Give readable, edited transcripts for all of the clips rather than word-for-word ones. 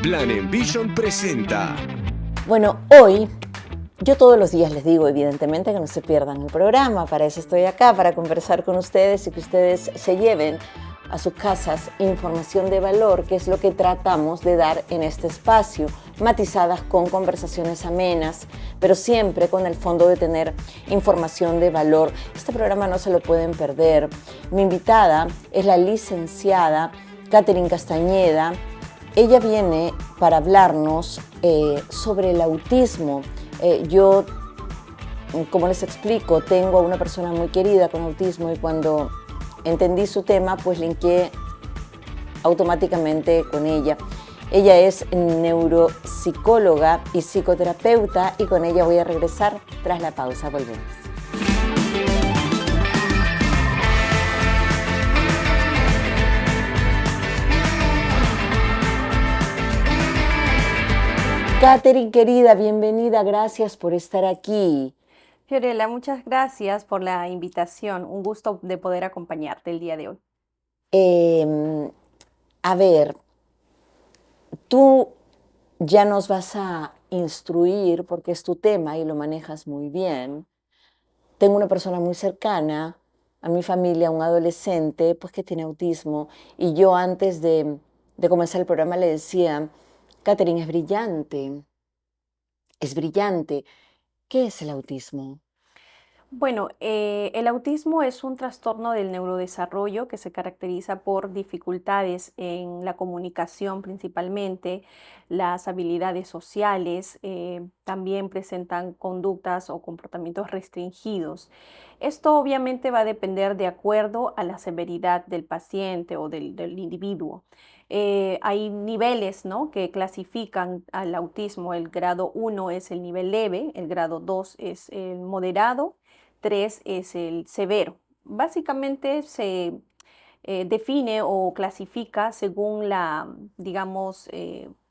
Planet Vision presenta. Bueno, hoy yo todos los días les digo, evidentemente, que no se pierdan el programa. Para eso estoy acá, para conversar con ustedes y que ustedes se lleven a sus casas información de valor, que es lo que tratamos de dar en este espacio, matizadas con conversaciones amenas, pero siempre con el fondo de tener información de valor. Este programa no se lo pueden perder. Mi invitada es la licenciada Catherine Castañeda. Ella viene para hablarnos sobre el autismo. Yo, como les explico, tengo a una persona muy querida con autismo y cuando entendí su tema, pues linké automáticamente con ella. Ella es neuropsicóloga y psicoterapeuta y con ella voy a regresar tras la pausa. Volvemos. Catherine, querida, bienvenida, gracias por estar aquí. Fiorella, muchas gracias por la invitación. Un gusto de poder acompañarte el día de hoy. A ver, tú ya nos vas a instruir porque es tu tema y lo manejas muy bien. Tengo una persona muy cercana a mi familia, un adolescente, pues que tiene autismo, y yo antes de comenzar el programa le decía, Catherine, es brillante, es brillante. ¿Qué es el autismo? Bueno, el autismo es un trastorno del neurodesarrollo que se caracteriza por dificultades en la comunicación principalmente, las habilidades sociales, también presentan conductas o comportamientos restringidos. Esto obviamente va a depender de acuerdo a la severidad del paciente o del individuo. Hay niveles, ¿no?, que clasifican al autismo. El grado 1 es el nivel leve, el grado 2 es el moderado, 3 es el severo. Básicamente se define o clasifica según la, digamos,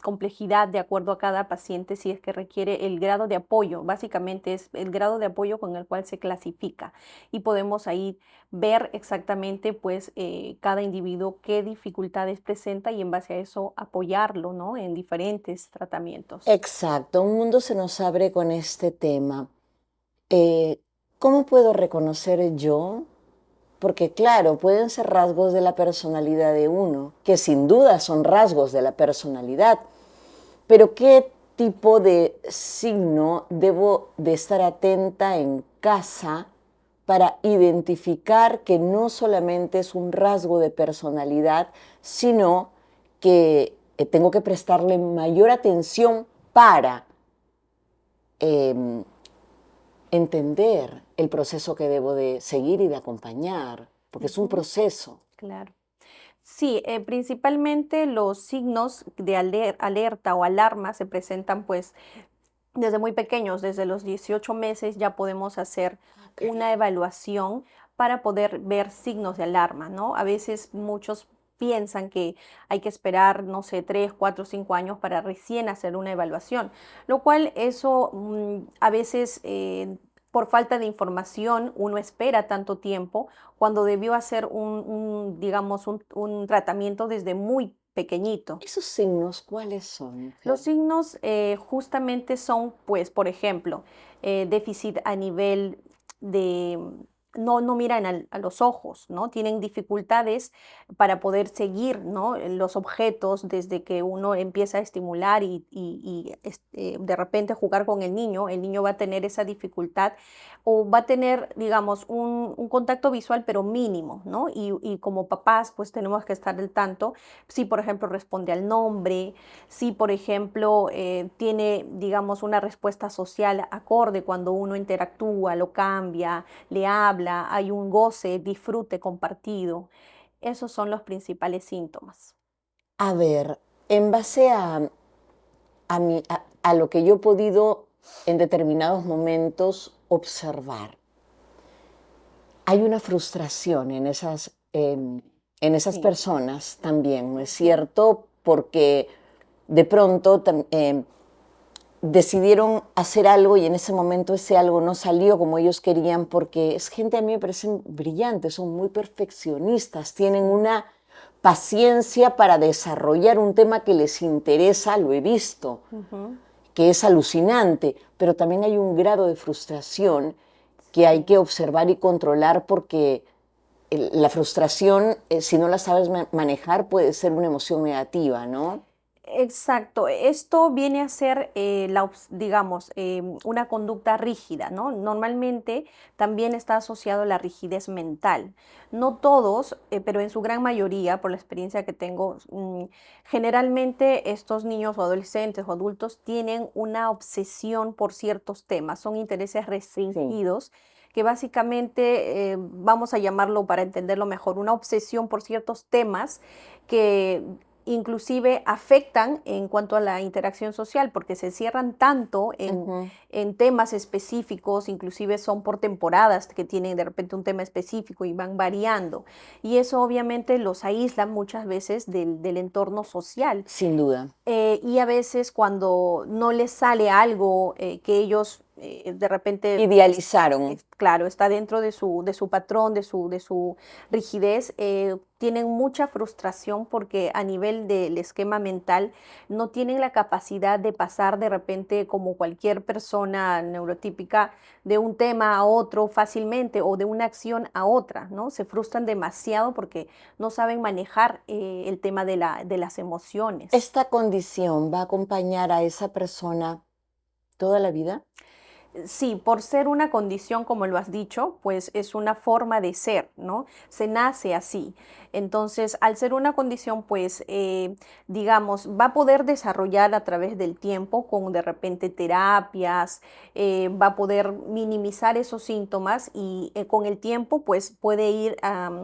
complejidad de acuerdo a cada paciente, si es que requiere el grado de apoyo. Básicamente es el grado de apoyo con el cual se clasifica y podemos ahí ver exactamente, pues, cada individuo qué dificultades presenta y en base a eso apoyarlo, ¿no?, en diferentes tratamientos. Exacto, un mundo se nos abre con este tema. Eh, ¿Cómo puedo reconocer yo? Porque claro, pueden ser rasgos de la personalidad de uno, que sin duda son rasgos de la personalidad, pero ¿qué tipo de signo debo de estar atenta en casa para identificar que no solamente es un rasgo de personalidad, sino que tengo que prestarle mayor atención para em, entender el proceso que debo de seguir y de acompañar, porque es un Ujú, proceso. claro. Sí, principalmente los signos de alerta o alarma se presentan pues desde muy pequeños, desde los 18 meses ya podemos hacer una evaluación para poder ver signos de alarma, ¿no? A veces muchos piensan que hay que esperar, no sé, 3, 4, 5 años para recién hacer una evaluación, lo cual eso a veces por falta de información uno espera tanto tiempo cuando debió hacer digamos, un tratamiento desde muy pequeñito. ¿Esos signos cuáles son, Los Fer? signos justamente son, pues, por ejemplo, déficit a nivel de, no miran a los ojos, ¿no? Tienen dificultades para poder seguir, ¿no?, los objetos desde que uno empieza a estimular y de repente jugar con el niño va a tener esa dificultad o va a tener, digamos, un contacto visual, pero mínimo, ¿no? Y como papás, pues tenemos que estar al tanto si, por ejemplo, responde al nombre, si, por ejemplo, tiene, digamos, una respuesta social acorde cuando uno interactúa, lo cambia, le habla, hay un goce, disfrute compartido. Esos son los principales síntomas. A ver, en base a lo que yo he podido en determinados momentos observar, hay una frustración en esas Sí. personas también, ¿no es Ujú. cierto? Porque de pronto decidieron hacer algo y en ese momento ese algo no salió como ellos querían porque es gente, a mí me parecen brillantes, son muy perfeccionistas, tienen una paciencia para desarrollar un tema que les interesa, lo he visto, que es alucinante, pero también hay un grado de frustración que hay que observar y controlar porque la frustración, si no la sabes manejar, puede ser una emoción negativa, ¿no? Exacto, esto viene a ser, digamos, una conducta rígida, ¿no? Normalmente también está asociado a la rigidez mental. No todos, pero en su gran mayoría, por la experiencia que tengo, generalmente estos niños o adolescentes o adultos tienen una obsesión por ciertos temas, son intereses Sí. restringidos que básicamente, vamos a llamarlo para entenderlo mejor, una obsesión por ciertos temas que inclusive afectan en cuanto a la interacción social, porque se cierran tanto Ujú. en temas específicos, inclusive son por temporadas que tienen de repente un tema específico y van variando. Y eso obviamente los aísla muchas veces del entorno social. Sin duda. Y a veces cuando no les sale algo que ellos de repente Idealizaron. claro, está dentro de su patrón, de su rigidez, tienen mucha frustración porque a nivel del esquema mental no tienen la capacidad de pasar de repente como cualquier persona neurotípica de un tema a otro fácilmente o de una acción a otra, ¿no? Se frustran demasiado porque no saben manejar el tema de las emociones. ¿Esta condición va a acompañar a esa persona toda la vida? Sí, por ser una condición, como lo has dicho, pues es una forma de ser, ¿no? Se nace así. Entonces, al ser una condición, pues, digamos, va a poder desarrollar a través del tiempo con de repente terapias, va a poder minimizar esos síntomas y con el tiempo, pues, puede ir,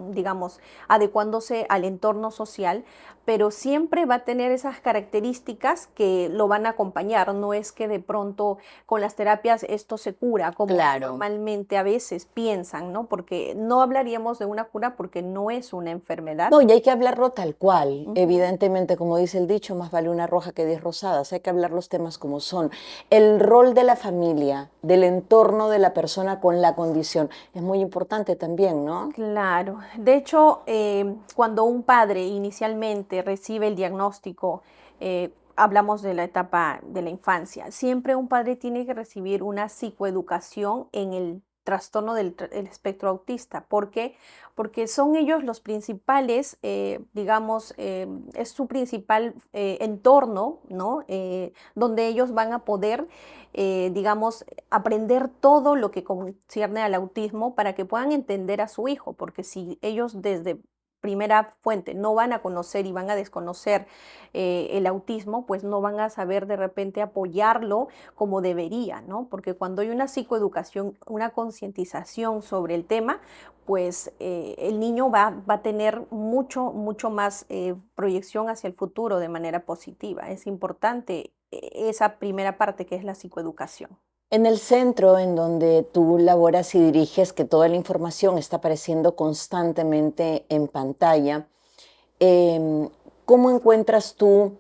digamos, adecuándose al entorno social, pero siempre va a tener esas características que lo van a acompañar. No es que de pronto con las terapias esto se cura, como Claro. normalmente a veces piensan, ¿no? Porque no hablaríamos de una cura porque no es una enfermedad. No, y hay que hablarlo tal cual. Ujú. Evidentemente, como dice el dicho, más vale una roja que 10 rosadas. Hay que hablar los temas como son. El rol de la familia, del entorno de la persona con la condición, es muy importante también, ¿no? Claro. De hecho, cuando un padre inicialmente recibe el diagnóstico, hablamos de la etapa de la infancia, siempre un padre tiene que recibir una psicoeducación en el trastorno el espectro autista. ¿Por qué? Porque son ellos los principales, digamos, es su principal entorno, ¿no? Donde ellos van a poder, digamos, aprender todo lo que concierne al autismo para que puedan entender a su hijo, porque si ellos desde primera fuente no van a conocer y van a desconocer el autismo, pues no van a saber de repente apoyarlo como debería, ¿no? Porque cuando hay una psicoeducación, una concientización sobre el tema, pues el niño va a tener mucho más proyección hacia el futuro de manera positiva. Es importante esa primera parte que es la psicoeducación. En el centro en donde tú laboras y diriges, que toda la información está apareciendo constantemente en pantalla, em, ¿cómo encuentras tú,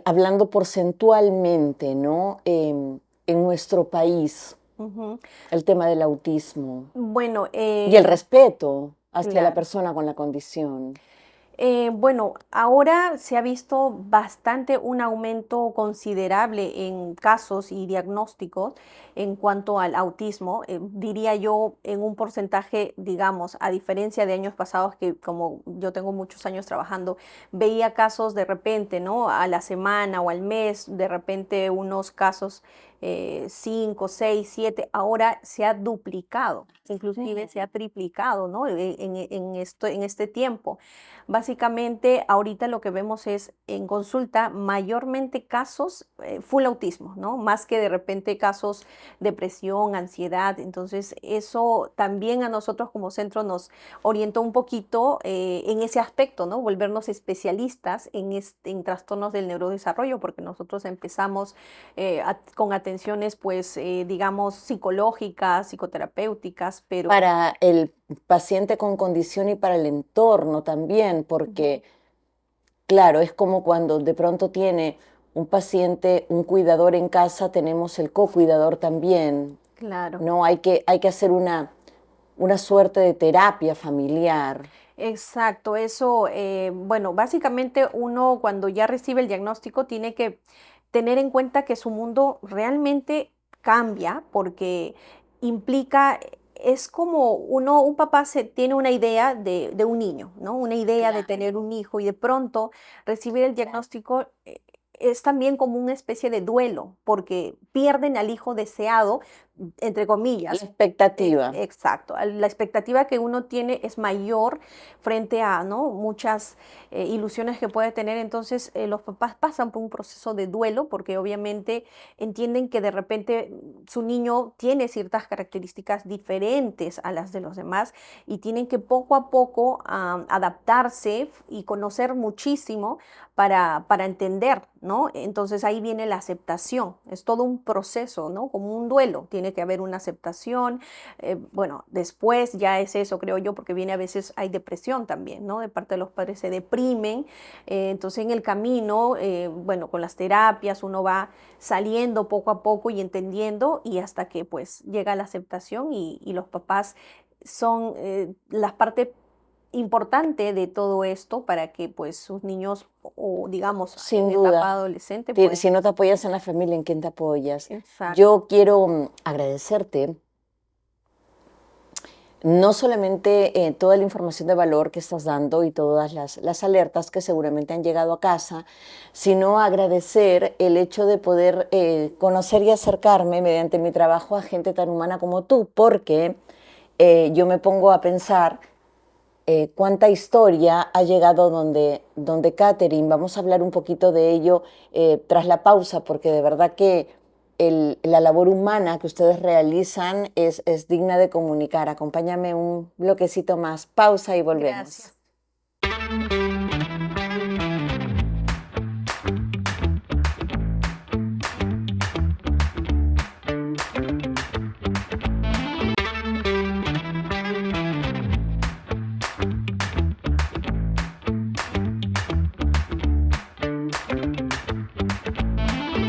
hablando porcentualmente, ¿no? En nuestro país, Ujú. el tema del autismo Bueno, y el respeto hacia la claro. persona con la condición? Bueno, ahora se ha visto bastante un aumento considerable en casos y diagnósticos en cuanto al autismo. Diría yo en un porcentaje, digamos, a diferencia de años pasados que como yo tengo muchos años trabajando, veía casos de repente, ¿no? A la semana o al mes, de repente unos casos 5, 6, 7, ahora se ha duplicado, inclusive se ha triplicado, ¿no? En este tiempo. Básicamente, ahorita lo que vemos es en consulta mayormente casos full autismo, ¿no? Más que de repente casos depresión, ansiedad. Entonces, eso también a nosotros como centro nos orientó un poquito en ese aspecto, ¿no? Volvernos especialistas en trastornos del neurodesarrollo, porque nosotros empezamos con atenciones, pues, digamos, psicológicas, psicoterapéuticas, pero... Para el paciente con condición y para el entorno también, Ujú. porque claro, es como cuando de pronto tiene un paciente, un cuidador en casa, tenemos el co-cuidador también, Claro. ¿no? Hay que hacer una suerte de terapia familiar. Exacto, eso, bueno, básicamente uno cuando ya recibe el diagnóstico tiene que tener en cuenta que su mundo realmente cambia porque implica, es como un papá se tiene una idea de un niño, ¿no? Una idea de Claro, tener un hijo y de pronto recibir el claro. diagnóstico es también como una especie de duelo porque pierden al hijo deseado, entre La comillas. expectativa. Exacto, la expectativa que uno tiene es mayor frente a, ¿no?, muchas ilusiones que puede tener. Entonces, los papás pasan por un proceso de duelo porque obviamente entienden que de repente su niño tiene ciertas características diferentes a las de los demás y tienen que poco a poco adaptarse y conocer muchísimo para entender, ¿no? Entonces ahí viene la aceptación, es todo un proceso, ¿no? Como un duelo, tiene que haber una aceptación. Bueno, después ya es eso, creo yo, porque viene a veces, hay depresión también, ¿no? De parte de los padres se deprimen, entonces en el camino, bueno, con las terapias uno va saliendo poco a poco y entendiendo y hasta que pues llega la aceptación y los papás son la parte importante de todo esto para que pues sus niños o digamos Sin en etapa duda. adolescente pues Si no te apoyas en la familia, ¿en quién te apoyas? exacto. Yo quiero agradecerte no solamente toda la información de valor que estás dando y todas las alertas que seguramente han llegado a casa, sino agradecer el hecho de poder conocer y acercarme mediante mi trabajo a gente tan humana como tú, porque yo me pongo a pensar cuánta historia ha llegado donde Catherine. Vamos a hablar un poquito de ello tras la pausa, porque de verdad que la labor humana que ustedes realizan es digna de comunicar. Acompáñame un bloquecito más, pausa y volvemos. Gracias.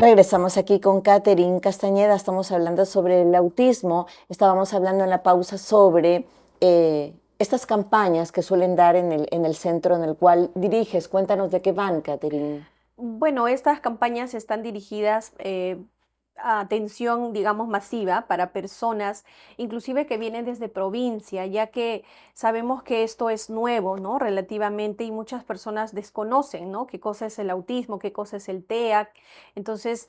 Regresamos aquí con Catherine Castañeda, estamos hablando sobre el autismo, estábamos hablando en la pausa sobre estas campañas que suelen dar en el centro en el cual diriges. Cuéntanos de qué van, Catherine. Bueno, estas campañas están dirigidas a atención, digamos, masiva para personas, inclusive que vienen desde provincia, ya que sabemos que esto es nuevo, ¿no? Relativamente, y muchas personas desconocen, ¿no? Qué cosa es el autismo, qué cosa es el TEA. Entonces,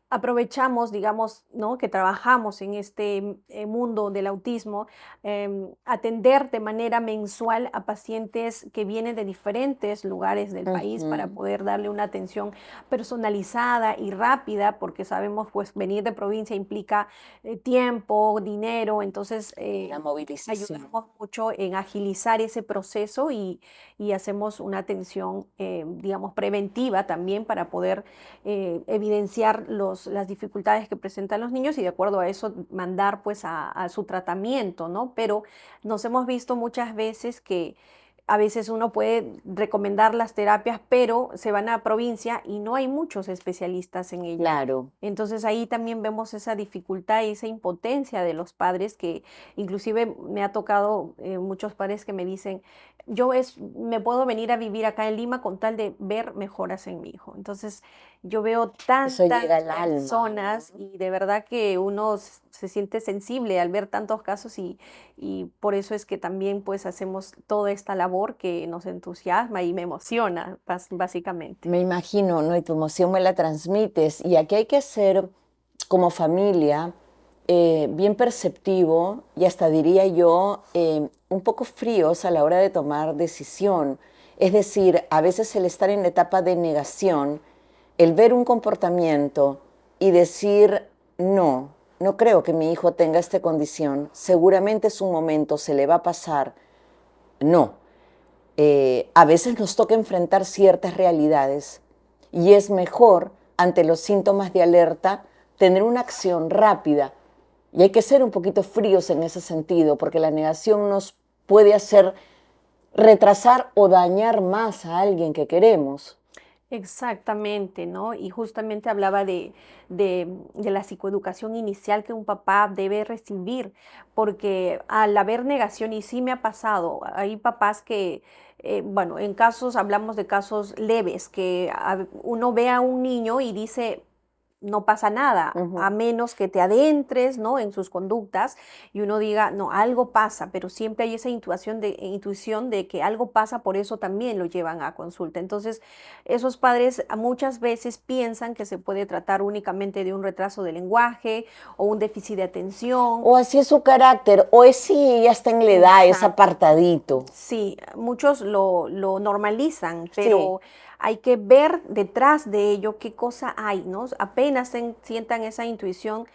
aprovechamos, digamos, ¿no?, que trabajamos en este mundo del autismo, atender de manera mensual a pacientes que vienen de diferentes lugares del país para Ujú. poder darle una atención personalizada y rápida, porque sabemos, pues, venir de provincia implica tiempo, dinero, entonces La movilización. ayudamos mucho en agilizar ese proceso y hacemos una atención, digamos, preventiva también para poder evidenciar las dificultades que presentan los niños y de acuerdo a eso mandar pues a su tratamiento, ¿no? Pero nos hemos visto muchas veces que a veces uno puede recomendar las terapias, pero se van a provincia y no hay muchos especialistas en ello. Claro. Entonces ahí también vemos esa dificultad y esa impotencia de los padres que inclusive me ha tocado muchos padres que me dicen, me puedo venir a vivir acá en Lima con tal de ver mejoras en mi hijo. Entonces yo veo Eso llega tantas al alma, ¿no? personas y de verdad que uno se siente sensible al ver tantos casos y por eso es que también pues hacemos toda esta labor que nos entusiasma y me emociona básicamente. Me imagino, ¿no? Y tu emoción me la transmites. Y aquí hay que ser, como familia, bien perceptivo y hasta diría yo, un poco fríos a la hora de tomar decisión. Es decir, a veces el estar en la etapa de negación, el ver un comportamiento y decir, no, no creo que mi hijo tenga esta condición, seguramente es un momento, se le va a pasar. No. A veces nos toca enfrentar ciertas realidades y es mejor, ante los síntomas de alerta, tener una acción rápida. Y hay que ser un poquito fríos en ese sentido, porque la negación nos puede hacer retrasar o dañar más a alguien que queremos. Exactamente, ¿no? Y justamente hablaba de la psicoeducación inicial que un papá debe recibir, porque al haber negación, y sí me ha pasado, hay papás que, bueno, en casos, hablamos de casos leves, que uno ve a un niño y dice, no pasa nada, a Ujú. menos que te adentres, ¿no? En sus conductas y uno diga, no, algo pasa, pero siempre hay esa intuición de que algo pasa, por eso también lo llevan a consulta. Entonces, esos padres muchas veces piensan que se puede tratar únicamente de un retraso de lenguaje o un déficit de atención. O así es su carácter, o es si ya está en la edad, es Exacto. apartadito. Sí, muchos lo normalizan, Sí. pero hay que ver detrás de ello qué cosa hay, ¿no? Apenas sientan esa intuición,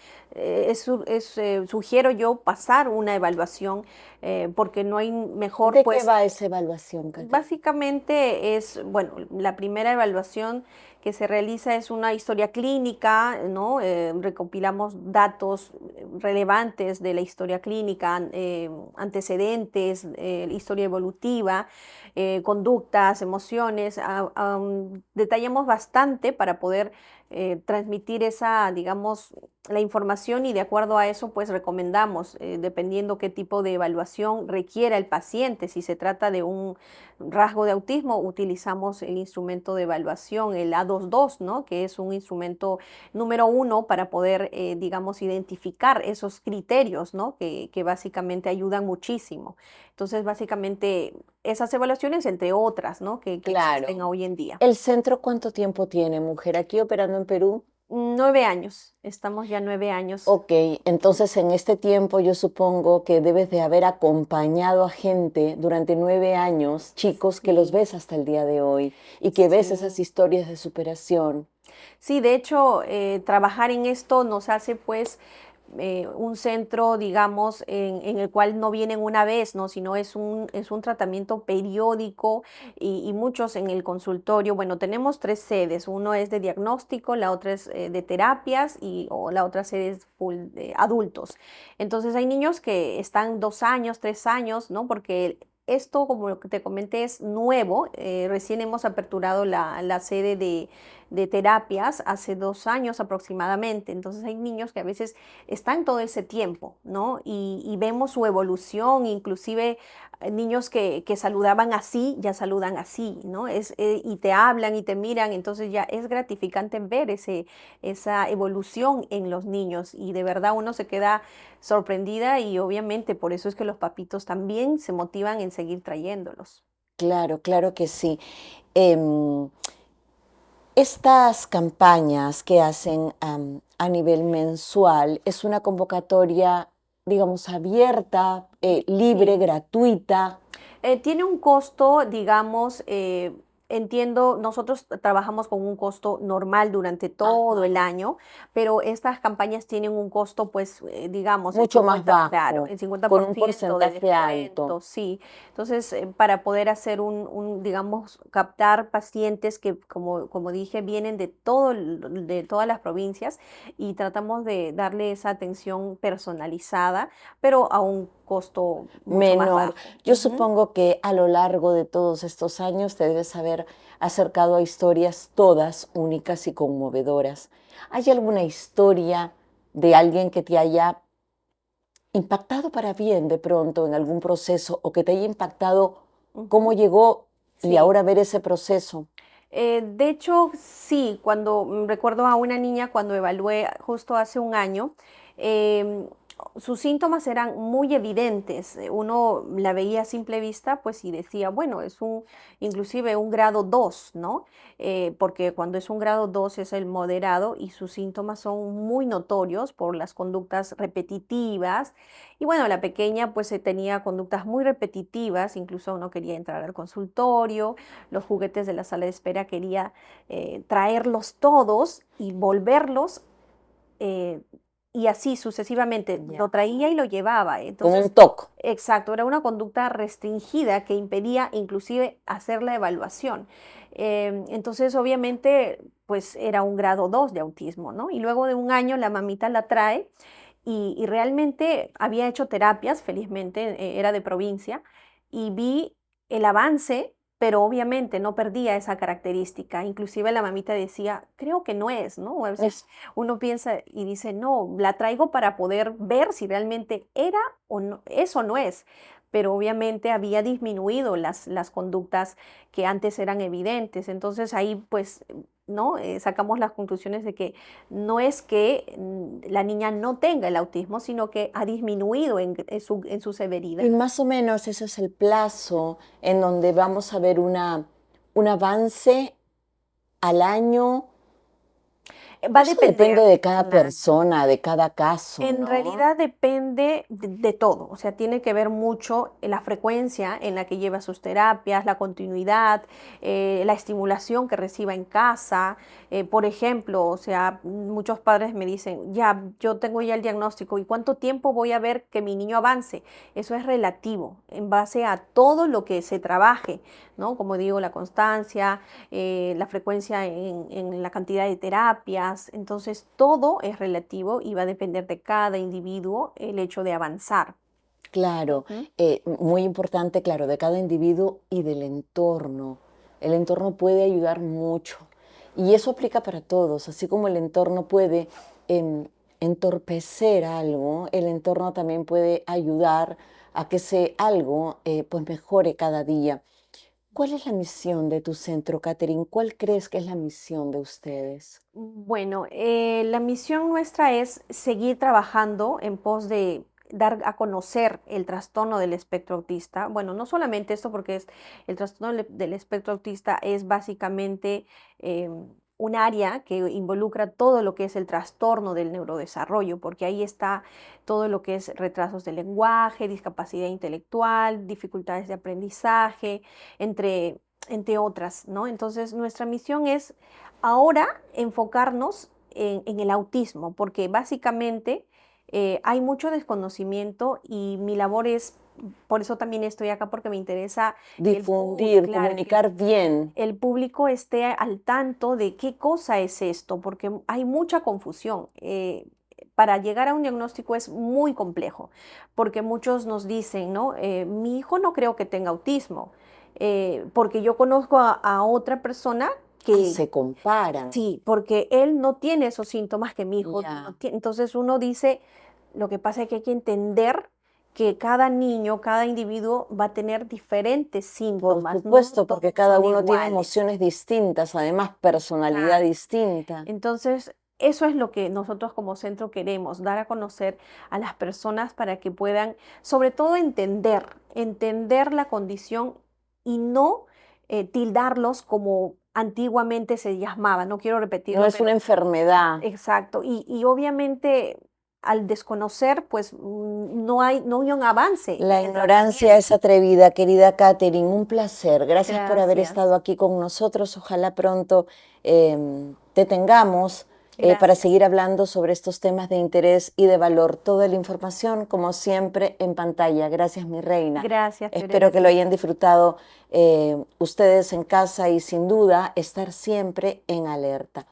sugiero yo pasar una evaluación, porque no hay mejor, ¿De qué pues, va esa evaluación, Katy? básicamente es, bueno, la primera evaluación que se realiza es una historia clínica, ¿no? Recopilamos datos relevantes de la historia clínica, antecedentes, historia evolutiva, conductas, emociones. Detallamos bastante para poder transmitir esa, digamos, la información y de acuerdo a eso, pues recomendamos, dependiendo qué tipo de evaluación requiera el paciente. Si se trata de un rasgo de autismo, utilizamos el instrumento de evaluación, el A22, ¿no? Que es un instrumento número uno para poder, digamos, identificar esos criterios, ¿no? Que básicamente ayudan muchísimo. Entonces, básicamente, esas evaluaciones, entre otras, ¿no? Que existen Claro. hoy en día. ¿El centro cuánto tiempo tiene, mujer? Aquí operando en Perú. 9 años, estamos ya 9 años. Ok, entonces en este tiempo yo supongo que debes de haber acompañado a gente durante 9 años, chicos que los Sí, ves hasta el día de hoy y que ves esas sí. historias de superación. Sí, de hecho, trabajar en esto nos hace pues un centro, digamos, en el cual no vienen una vez, ¿no? Sino es un tratamiento periódico y muchos en el consultorio. Bueno, tenemos tres sedes. Uno es de diagnóstico, la otra es de terapias o la otra sede es full de adultos. Entonces hay niños que están 2 años, 3 años, ¿no? Porque esto, como lo que te comenté, es nuevo. Recién hemos aperturado la sede de terapias hace 2 años aproximadamente. Entonces hay niños que a veces están todo ese tiempo, ¿no? Y vemos su evolución, inclusive niños que saludaban así, ya saludan así, ¿no? Y te hablan y te miran, entonces ya es gratificante ver esa evolución en los niños y de verdad uno se queda sorprendida y obviamente por eso es que los papitos también se motivan en seguir trayéndolos. Claro, claro que sí. Em, Estas campañas que hacen a nivel mensual es una convocatoria, digamos, abierta, libre, Sí. gratuita. Tiene un costo, digamos, entiendo, nosotros trabajamos con un costo normal durante todo el Ajá. año, pero estas campañas tienen un costo, pues, digamos, el Mucho más 50, claro, bajo, el cincuenta con por un ciento de porcentaje alto. descuento, sí. Entonces, para poder hacer digamos, captar pacientes que, como dije, vienen de todas las provincias y tratamos de darle esa atención personalizada, pero a un costo mucho más Menor. bajo. Yo Ujú. supongo que a lo largo de todos estos años te debes haber acercado a historias todas únicas y conmovedoras. ¿Hay alguna historia de alguien que te haya impactado para bien de pronto en algún proceso o que te haya impactado cómo Ujú, llegó y sí. ahora ver ese proceso? De hecho, sí, cuando recuerdo a una niña cuando evalué justo hace un año, em, sus síntomas eran muy evidentes. Uno la veía a simple vista, pues y decía, bueno, inclusive un grado 2, ¿no? Porque cuando es un grado 2 es el moderado y sus síntomas son muy notorios por las conductas repetitivas. Y bueno, la pequeña pues tenía conductas muy repetitivas, incluso no quería entrar al consultorio, los juguetes de la sala de espera, quería traerlos todos y volverlos, eh, y así sucesivamente. Lo Ya. traía y lo llevaba. Como un Entonces, TOC. exacto, era una conducta restringida que impedía inclusive hacer la evaluación. Entonces, obviamente, pues era un grado 2 de autismo, ¿no? Y luego de un año la mamita la trae y realmente había hecho terapias, felizmente era de provincia, y vi el avance pero obviamente no perdía esa característica. Inclusive la mamita decía, creo que no es, ¿no? A veces uno piensa y dice, no, la traigo para poder ver si realmente era o no, eso no es. Pero obviamente había disminuido las conductas que antes eran evidentes. Entonces ahí pues, ¿no? Sacamos las conclusiones de que no es que la niña no tenga el autismo, sino que ha disminuido en su severidad. Y más o menos ese es el plazo en donde vamos a ver un avance al año. Va a Eso depender. depende de cada Claro. persona, de cada caso, En ¿no? realidad depende de todo, o sea, tiene que ver mucho en la frecuencia en la que lleva sus terapias, la continuidad, la estimulación que reciba en casa. Por ejemplo, o sea, muchos padres me dicen, ya, yo tengo ya el diagnóstico, ¿y cuánto tiempo voy a ver que mi niño avance? Eso es relativo, en base a todo lo que se trabaje, ¿no? Como digo, la constancia, la frecuencia en la cantidad de terapias. Entonces, todo es relativo y va a depender de cada individuo el hecho de avanzar. Claro, Ujú. muy importante, claro, de cada individuo y del entorno. El entorno puede ayudar mucho y eso aplica para todos, así como el entorno puede entorpecer algo, el entorno también puede ayudar a que ese algo pues mejore cada día. ¿Cuál es la misión de tu centro, Catherine? ¿Cuál crees que es la misión de ustedes? Bueno, la misión nuestra es seguir trabajando en pos de dar a conocer el trastorno del espectro autista. Bueno, no solamente esto, porque el trastorno del espectro autista es básicamente un área que involucra todo lo que es el trastorno del neurodesarrollo, porque ahí está todo lo que es retrasos de lenguaje, discapacidad intelectual, dificultades de aprendizaje, entre otras, ¿no? Entonces, nuestra misión es ahora enfocarnos en el autismo, porque básicamente hay mucho desconocimiento y mi labor es, por eso también estoy acá, porque me interesa que Difundir, claro, comunicar bien. el público esté al tanto de qué cosa es esto, porque hay mucha confusión. Para llegar a un diagnóstico es muy complejo, porque muchos nos dicen, ¿no? Mi hijo no creo que tenga autismo, porque yo conozco a otra persona Ah, que se comparan. sí, porque él no tiene esos síntomas que mi hijo no Ya. tiene. Entonces uno dice, lo que pasa es que hay que entender que cada niño, cada individuo va a tener diferentes Por síntomas, no supuesto, porque todos cada son uno tiene iguales. emociones distintas, además personalidad Exacto. distinta. Entonces, eso es lo que nosotros como centro queremos, dar a conocer a las personas para que puedan, sobre todo, entender la condición y no tildarlos como antiguamente se llamaba. No quiero No repetirlo, es una pero enfermedad. exacto. Y obviamente al desconocer, pues no hay un avance La en el ignorancia es tratamiento. atrevida, querida Catherine. Un placer. Gracias por haber estado Gracias. aquí con nosotros. Ojalá pronto te tengamos para Gracias. seguir hablando sobre estos temas de interés y de valor. Toda la información, como siempre, en pantalla. Gracias, mi reina. Gracias, Espero Fiorella, que lo ti. hayan disfrutado ustedes en casa y sin duda estar siempre en alerta.